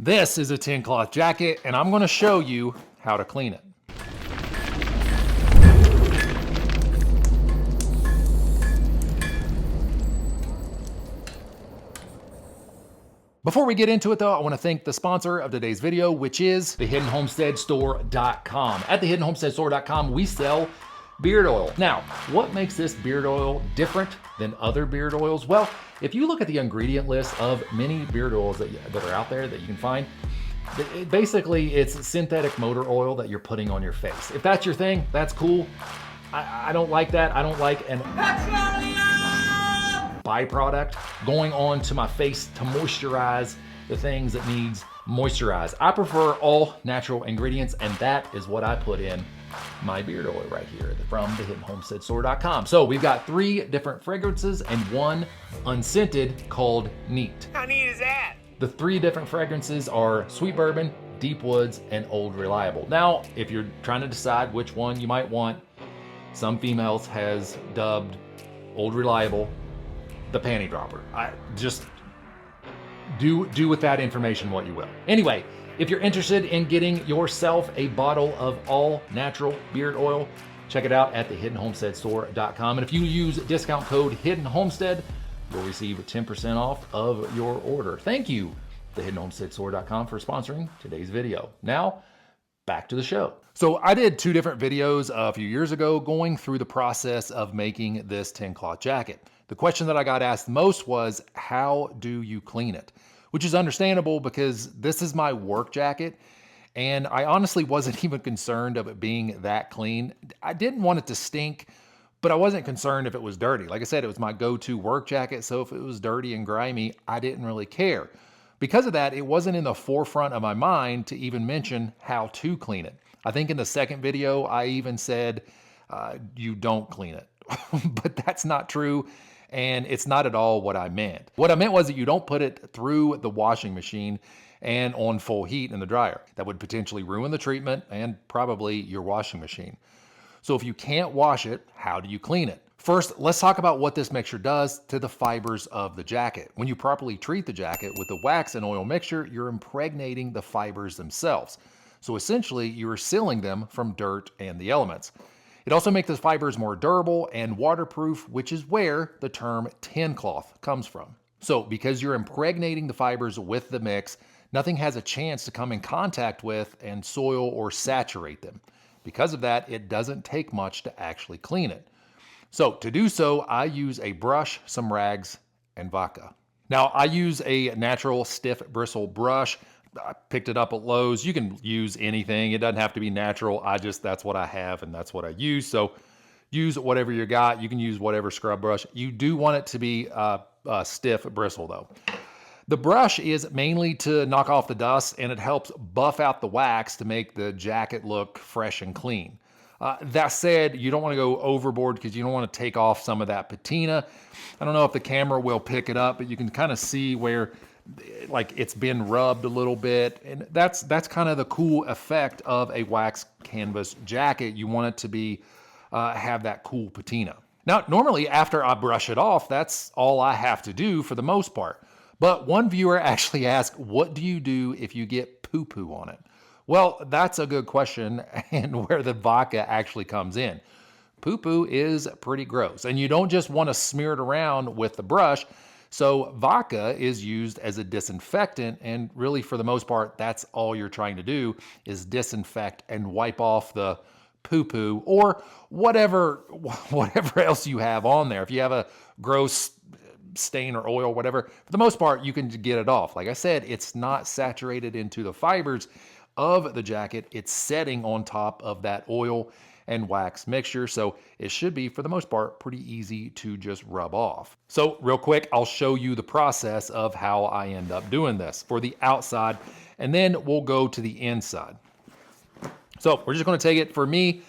This is a tin cloth jacket, and I'm going to show you how to clean it. Before we get into it though, I want to thank the sponsor of today's video, which is thehiddenhomesteadstore.com. At thehiddenhomesteadstore.com, we sell beard oil. Now, what makes this beard oil different than other beard oils? Well, if you look at the ingredient list of many beard oils that are out there that you can find, basically it's synthetic motor oil that you're putting on your face. If that's your thing, that's cool. I don't like that. I don't like an byproduct going on to my face to moisturize the things that needs moisturized. I prefer all natural ingredients, and that is what I put in my beard oil right here from thehiddenhomesteadstore.com. So we've got 3 different fragrances and 1 unscented called Neat. How neat is that? The 3 different fragrances are Sweet Bourbon, Deep Woods, and Old Reliable. Now, if you're trying to decide which one you might want, some females has dubbed Old Reliable the panty dropper. I just do with that information what you will. Anyway, if you're interested in getting yourself a bottle of all natural beard oil, check it out at thehiddenhomesteadstore.com. And if you use discount code HiddenHomestead, you'll receive 10% off of your order. Thank you, thehiddenhomesteadstore.com, for sponsoring today's video. Now, back to the show. So I did 2 different videos a few years ago going through the process of making this tin cloth jacket. The question that I got asked most was, how do you clean it? Which is understandable because this is my work jacket, and I honestly wasn't even concerned of it being that clean. I didn't want it to stink, but I wasn't concerned if it was dirty. Like I said, it was my go-to work jacket, so if it was dirty and grimy, I didn't really care. Because of that, it wasn't in the forefront of my mind to even mention how to clean it. I think in the second video, I even said, you don't clean it, but that's not true. And it's not at all what I meant. What I meant was that you don't put it through the washing machine and on full heat in the dryer. That would potentially ruin the treatment and probably your washing machine. So if you can't wash it, how do you clean it? First, let's talk about what this mixture does to the fibers of the jacket. When you properly treat the jacket with the wax and oil mixture, you're impregnating the fibers themselves. So essentially, you're sealing them from dirt and the elements. It also makes the fibers more durable and waterproof, which is where the term tin cloth comes from. So because you're impregnating the fibers with the mix, nothing has a chance to come in contact with and soil or saturate them. Because of that, it doesn't take much to actually clean it. So to do so, I use a brush, some rags, and vodka. Now I use a natural stiff bristle brush. I picked it up at Lowe's. You can use anything. It doesn't have to be natural. That's what I have and that's what I use. So use whatever you got. You can use whatever scrub brush. You do want it to be stiff bristle though. The brush is mainly to knock off the dust, and it helps buff out the wax to make the jacket look fresh and clean. That said, you don't want to go overboard because you don't want to take off some of that patina. I don't know if the camera will pick it up, but you can kind of see where like it's been rubbed a little bit, and that's kind of the cool effect of a wax canvas jacket. You want it to be have that cool patina. Now normally after I brush it off, that's all I have to do for the most part. But one viewer actually asked, what do you do if you get poo-poo on it? Well, that's a good question, and where the vodka actually comes in. Poo-poo is pretty gross, and you don't just want to smear it around with the brush. So vodka is used as a disinfectant, and really for the most part, that's all you're trying to do is disinfect and wipe off the poo-poo or whatever else you have on there. If you have a gross stain or oil, whatever, for the most part, you can get it off. Like I said, it's not saturated into the fibers of the jacket. It's setting on top of that oil and wax mixture. So it should be, for the most part, pretty easy to just rub off. So real quick, I'll show you the process of how I end up doing this for the outside, and then we'll go to the inside. So we're just going to take it. For me,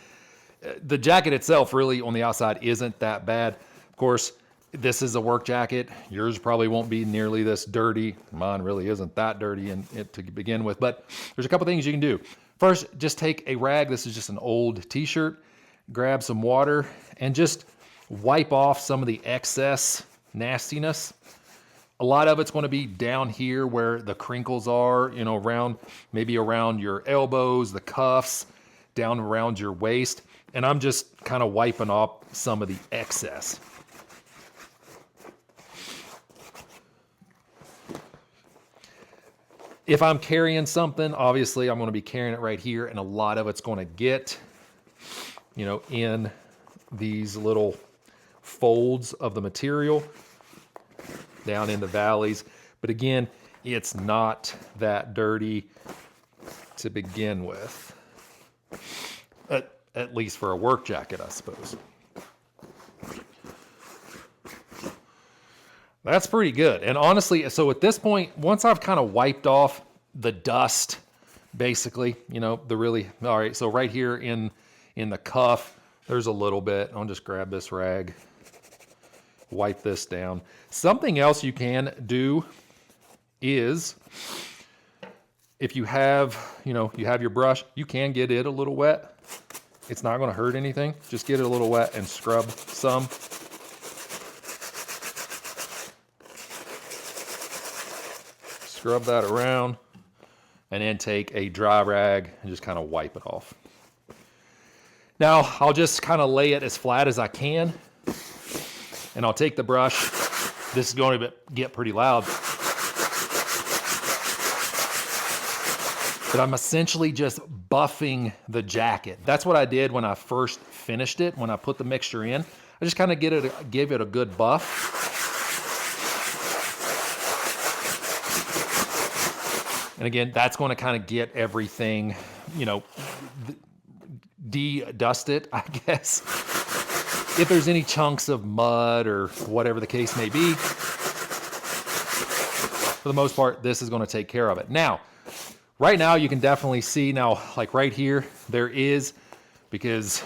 the jacket itself really on the outside isn't that bad. Of course, this is a work jacket. Yours probably won't be nearly this dirty. Mine really isn't that dirty to begin with, but there's a couple things you can do. First, just take a rag. This is just an old t-shirt. Grab some water and just wipe off some of the excess nastiness. A lot of it's going to be down here where the crinkles are, you know, around, maybe around your elbows, the cuffs, down around your waist. And I'm just kind of wiping off some of the excess. If I'm carrying something, obviously I'm going to be carrying it right here, and a lot of it's going to get, you know, in these little folds of the material down in the valleys. But again, it's not that dirty to begin with, at least for a work jacket, I suppose. That's pretty good. And honestly, so at this point, once I've kind of wiped off the dust, basically, you know, all right, so right here in the cuff, there's a little bit. I'll just grab this rag, wipe this down. Something else you can do is, if you have, you know, you have your brush, you can get it a little wet. It's not going to hurt anything. Just get it a little wet and scrub some. Scrub that around, and then take a dry rag and just kind of wipe it off. Now, I'll just kind of lay it as flat as I can, and I'll take the brush. This is going to get pretty loud. But I'm essentially just buffing the jacket. That's what I did when I first finished it, when I put the mixture in. I just kind of give it a good buff. And again, that's going to kind of get everything, you know, de-dust it, I guess. If there's any chunks of mud or whatever the case may be, for the most part, this is going to take care of it. Now, right now, you can definitely see now, like right here, there is, because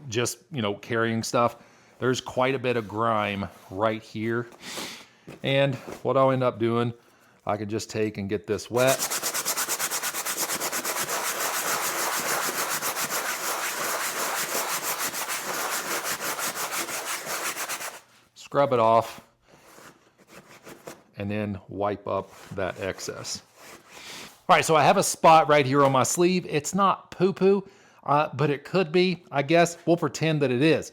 just, you know, carrying stuff, there's quite a bit of grime right here. And what I'll end up doing, I could just take and get this wet. Scrub it off, and then wipe up that excess. All right, so I have a spot right here on my sleeve. It's not poo-poo, but it could be, I guess. We'll pretend that it is.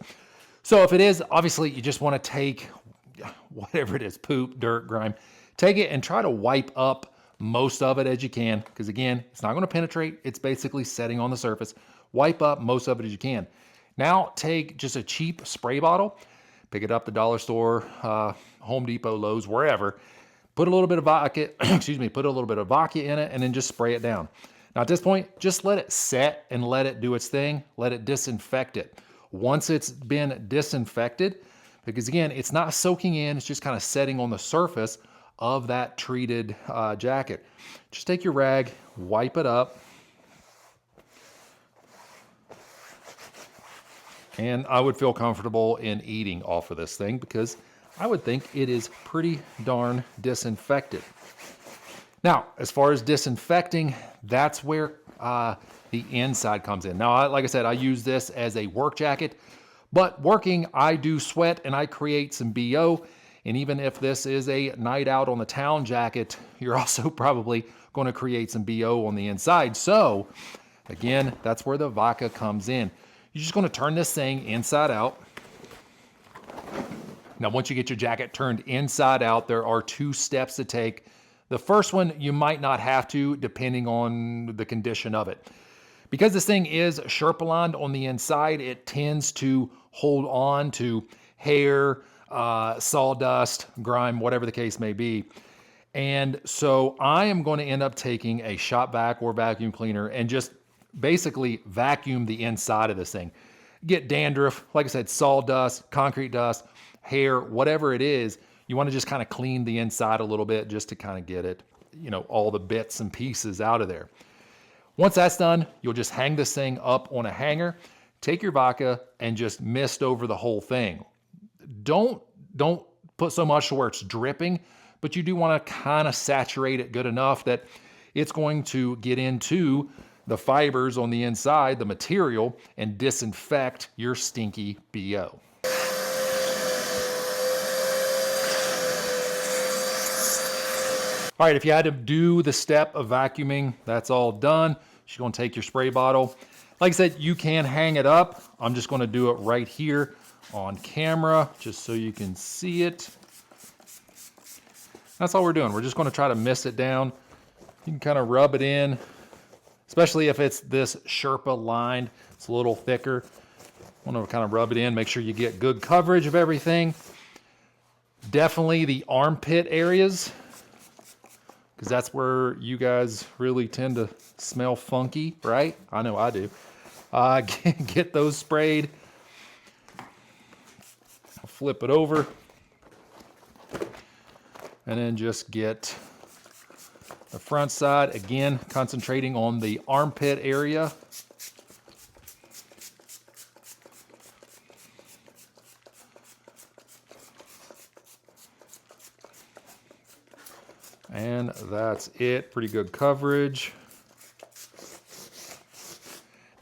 So if it is, obviously you just want to take whatever it is, poop, dirt, grime, take it and try to wipe up most of it as you can, because again, it's not going to penetrate. It's basically setting on the surface. Wipe up most of it as you can. Now take just a cheap spray bottle, pick it up the dollar store, Home Depot, Lowe's, wherever. Put a little bit of vodka, put a little bit of vodka in it, and then just spray it down. Now at this point, just let it set and let it do its thing. Let it disinfect it. Once it's been disinfected, because again, it's not soaking in, it's just kind of setting on the surface of that treated jacket. Just take your rag, wipe it up, and I would feel comfortable in eating off of this thing because I would think it is pretty darn disinfected. Now, as far as disinfecting, that's where the inside comes in. Now, like I said, I use this as a work jacket, but working, I do sweat and I create some BO. And even if this is a night out on the town jacket, you're also probably going to create some BO on the inside. So again, that's where the vodka comes in. You're just going to turn this thing inside out. Now, once you get your jacket turned inside out, there are 2 steps to take. The first one, you might not have to, depending on the condition of it. Because this thing is Sherpa-lined on the inside, it tends to hold on to hair, sawdust, grime, whatever the case may be. And so I am going to end up taking a shop vac or vacuum cleaner and just basically vacuum the inside of this thing. Get dandruff, like I said, sawdust, concrete dust, hair, whatever it is. You want to just kind of clean the inside a little bit just to kind of get it, you know, all the bits and pieces out of there. Once that's done, you'll just hang this thing up on a hanger, take your vodka and just mist over the whole thing. Don't put so much to where it's dripping, but you do want to kind of saturate it good enough that it's going to get into the fibers on the inside, the material, and disinfect your stinky BO. All right, if you had to do the step of vacuuming, that's all done. You're gonna take your spray bottle. Like I said, you can hang it up. I'm just gonna do it right here on camera, just so you can see it. That's all we're doing. We're just gonna try to mist it down. You can kind of rub it in, especially if it's this Sherpa lined. It's a little thicker. Want to kind of rub it in, make sure you get good coverage of everything. Definitely the armpit areas, because that's where you guys really tend to smell funky, right? I know I do. Get those sprayed. I'll flip it over. And then just get the front side, again, concentrating on the armpit area. And that's it, pretty good coverage.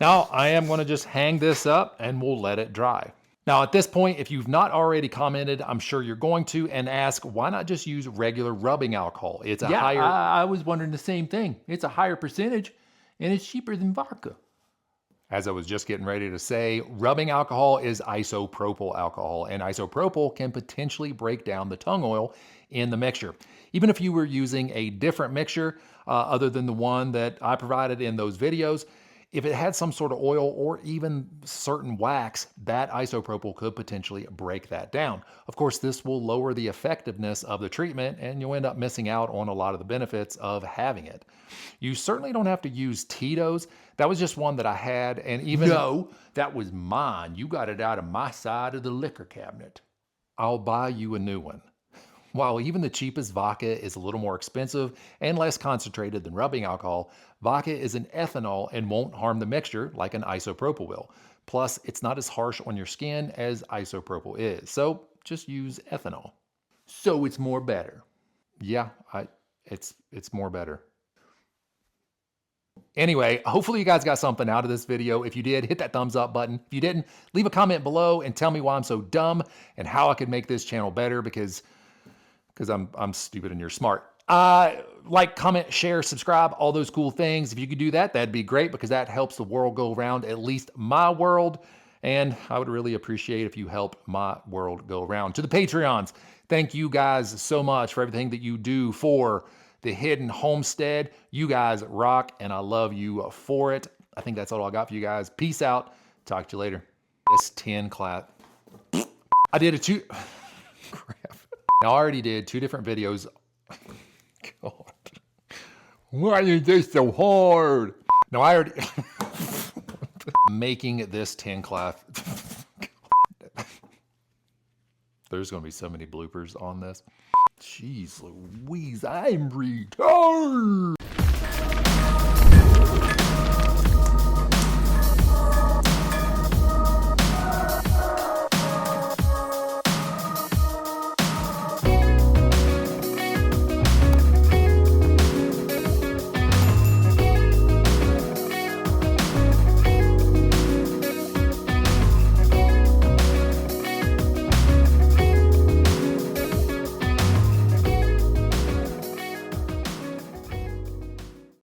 Now I am gonna just hang this up and we'll let it dry. Now at this point, if you've not already commented, I'm sure you're going to, and ask, why not just use regular rubbing alcohol? It's a higher... I was wondering the same thing. It's a higher percentage and it's cheaper than vodka. As I was just getting ready to say, rubbing alcohol is isopropyl alcohol, and isopropyl can potentially break down the tung oil in the mixture. Even if you were using a different mixture other than the one that I provided in those videos, if it had some sort of oil or even certain wax, that isopropyl could potentially break that down. Of course, this will lower the effectiveness of the treatment and you'll end up missing out on a lot of the benefits of having it. You certainly don't have to use Tito's. That was just one that I had, and even... No, that was mine. You got it out of my side of the liquor cabinet. I'll buy you a new one. While even the cheapest vodka is a little more expensive and less concentrated than rubbing alcohol, vodka is an ethanol and won't harm the mixture like an isopropyl will. Plus, it's not as harsh on your skin as isopropyl is, so just use ethanol. So it's more better. Yeah, it's more better. Anyway, hopefully you guys got something out of this video. If you did, hit that thumbs up button. If you didn't, leave a comment below and tell me why I'm so dumb and how I could make this channel better, because I'm stupid and you're smart. Like, comment, share, subscribe, all those cool things. If you could do that, that'd be great, because that helps the world go around, at least my world. And I would really appreciate if you help my world go around. To the Patreons, thank you guys so much for everything that you do for the Hidden Homestead. You guys rock, and I love you for it. I think that's all I got for you guys. Peace out. Talk to you later. This 10 clap. I did a two... Crap. Now, I already did 2 different videos. God. Why is this so hard? No, I already... Making this 10 clap. There's going to be so many bloopers on this. Jeez Louise, I'm retarded.